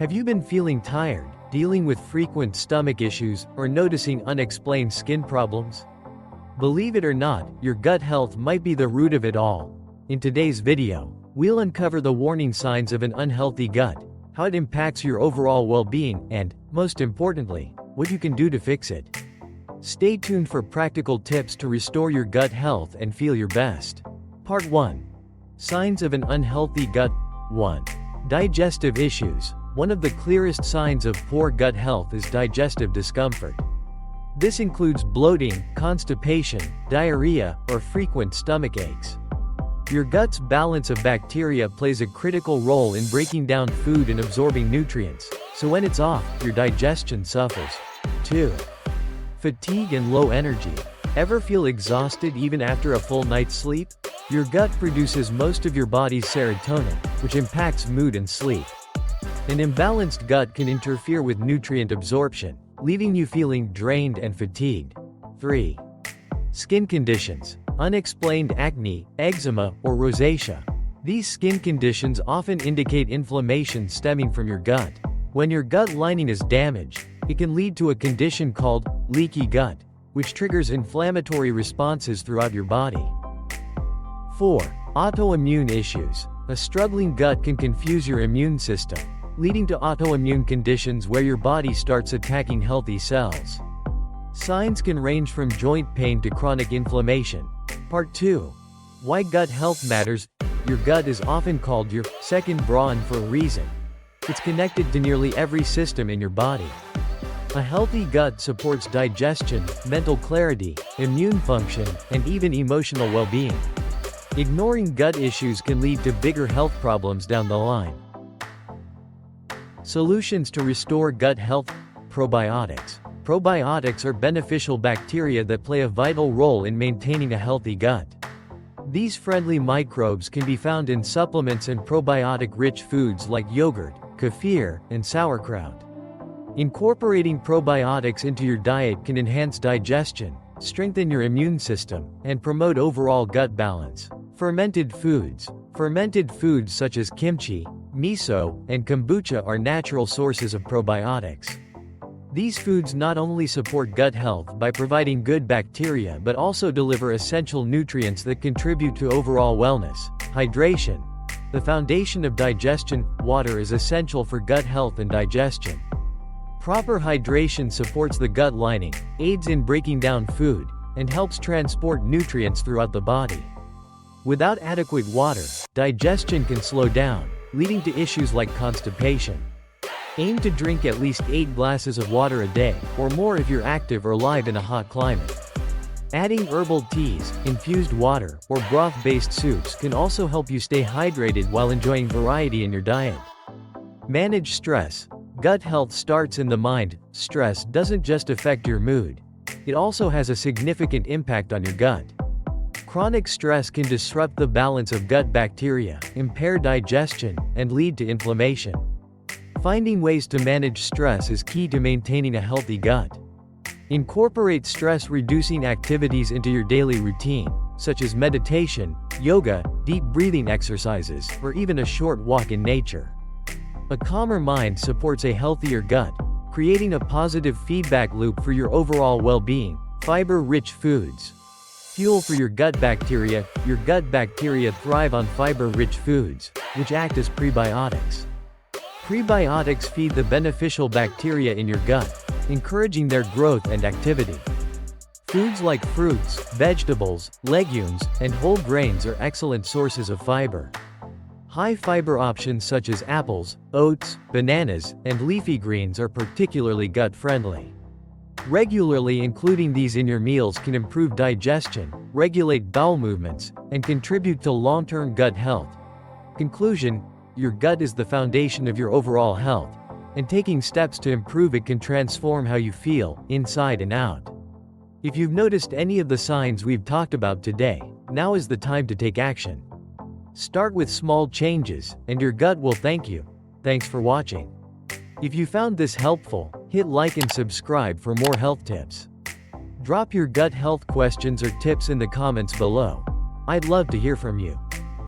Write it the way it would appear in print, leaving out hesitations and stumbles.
Have you been feeling tired, dealing with frequent stomach issues, or noticing unexplained skin problems? Believe it or not, your gut health might be the root of it all. In today's video, we'll uncover the warning signs of an unhealthy gut, how it impacts your overall well-being, and, most importantly, what you can do to fix it. Stay tuned for practical tips to restore your gut health and feel your best. Part 1. Signs of an unhealthy gut. 1. Digestive issues. One of the clearest signs of poor gut health is digestive discomfort. This includes bloating, constipation, diarrhea, or frequent stomach aches. Your gut's balance of bacteria plays a critical role in breaking down food and absorbing nutrients, so when it's off, your digestion suffers. 2. Fatigue and low energy. Ever feel exhausted even after a full night's sleep? Your gut produces most of your body's serotonin, which impacts mood and sleep. An imbalanced gut can interfere with nutrient absorption, leaving you feeling drained and fatigued. 3. Skin conditions. Unexplained acne, eczema, or rosacea. These skin conditions often indicate inflammation stemming from your gut. When your gut lining is damaged, it can lead to a condition called leaky gut, which triggers inflammatory responses throughout your body. 4. Autoimmune issues. A struggling gut can confuse your immune system, leading to autoimmune conditions where your body starts attacking healthy cells. Signs can range from joint pain to chronic inflammation. Part 2. Why gut health matters. Your gut is often called your second brain for a reason. It's connected to nearly every system in your body. A healthy gut supports digestion, mental clarity, immune function, and even emotional well-being. Ignoring gut issues can lead to bigger health problems down the line. Solutions to restore gut health. Probiotics. Probiotics are beneficial bacteria that play a vital role in maintaining a healthy gut. These friendly microbes can be found in supplements and probiotic-rich foods like yogurt, kefir, and sauerkraut. Incorporating probiotics into your diet can enhance digestion, strengthen your immune system, and promote overall gut balance. Fermented foods. Fermented foods such as kimchi, miso, and kombucha are natural sources of probiotics. These foods not only support gut health by providing good bacteria but also deliver essential nutrients that contribute to overall wellness. Hydration. The foundation of digestion. Water is essential for gut health and digestion. Proper hydration supports the gut lining, aids in breaking down food, and helps transport nutrients throughout the body. Without adequate water, digestion can slow down, leading to issues like constipation. Aim to drink at least 8 glasses of water a day, or more if you're active or live in a hot climate. Adding herbal teas, infused water, or broth-based soups can also help you stay hydrated while enjoying variety in your diet. Manage stress. Gut health starts in the mind. Stress doesn't just affect your mood. It also has a significant impact on your gut. Chronic stress can disrupt the balance of gut bacteria, impair digestion, and lead to inflammation. Finding ways to manage stress is key to maintaining a healthy gut. Incorporate stress-reducing activities into your daily routine, such as meditation, yoga, deep breathing exercises, or even a short walk in nature. A calmer mind supports a healthier gut, creating a positive feedback loop for your overall well-being. Fiber-rich foods. Fuel for your gut bacteria. Your gut bacteria thrive on fiber-rich foods, which act as prebiotics. Prebiotics feed the beneficial bacteria in your gut, encouraging their growth and activity. Foods like fruits, vegetables, legumes, and whole grains are excellent sources of fiber. High-fiber options such as apples, oats, bananas, and leafy greens are particularly gut-friendly. Regularly including these in your meals can improve digestion, regulate bowel movements, and contribute to long-term gut health. Conclusion: your gut is the foundation of your overall health, and taking steps to improve it can transform how you feel, inside and out. If you've noticed any of the signs we've talked about today, now is the time to take action. Start with small changes, and your gut will thank you. Thanks for watching. If you found this helpful, hit like and subscribe for more health tips. Drop your gut health questions or tips in the comments below. I'd love to hear from you.